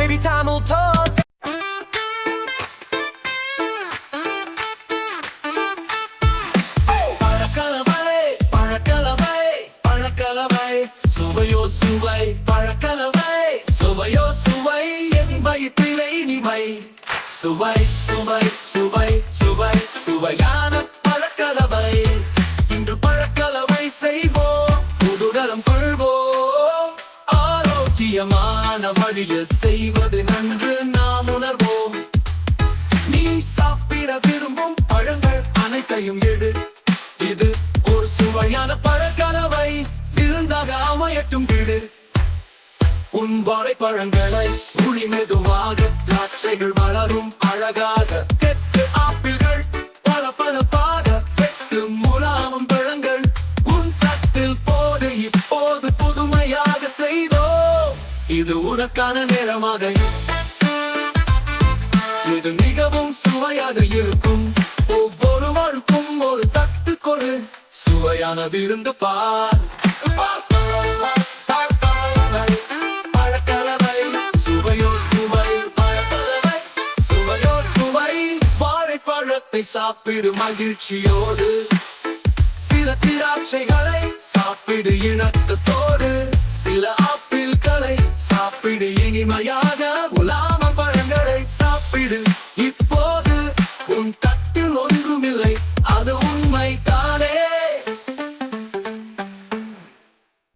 Baby Tamil Tots. பழக்கலவை பழக்கலவை பழக்கலவை சுவையோ சுவை பழக்கலவை சுவையோ சுவை என் வயிற்றிலே இனிமை சுவை சுவை சுவை சுவை சுவையான பழக்கலவை இன்று பழக்கலவை செய்வோம் புதுடலம் கொள்வோம் ஆரோக்கியமான வழியில் செய்வது நன்று நாம் உணர்வோம் நீ சாப்பிட விரும்பும் பழங்கள் அனைத்தையும் எடு இது ஒரு சுவையான பழக்கலவை விருந்தாக அமையட்டும் விடு உன் வாழைப்பழங்களை உளி மெதுவாக திராட்சைகள் வளரும் அழகாக கெட்டு ஆப்பிள்கள் பளபளப்பாக வெட்டு முலாமும் பழங்கள் உன் தட்டில் போடு இப்போது புதுமையாக செய்தோ இது உனக்கான நேரமாக இது மிகவும் சுவையாக இருக்கும் ஒவ்வொருவருக்கும் ஒரு தட்டு கொடு சுவையான விருந்து பார் பழக்கலவை சுவையோ சுவை பழக்கலவை சுவையோ சுவை வாழைப்பழத்தை சாப்பிடு மகிழ்ச்சியோடு சில திராட்சைகளை சாப்பிடு இணக்கத்தோடு சில ஆப்பிள்களை சாப்பிடு இனிமையாக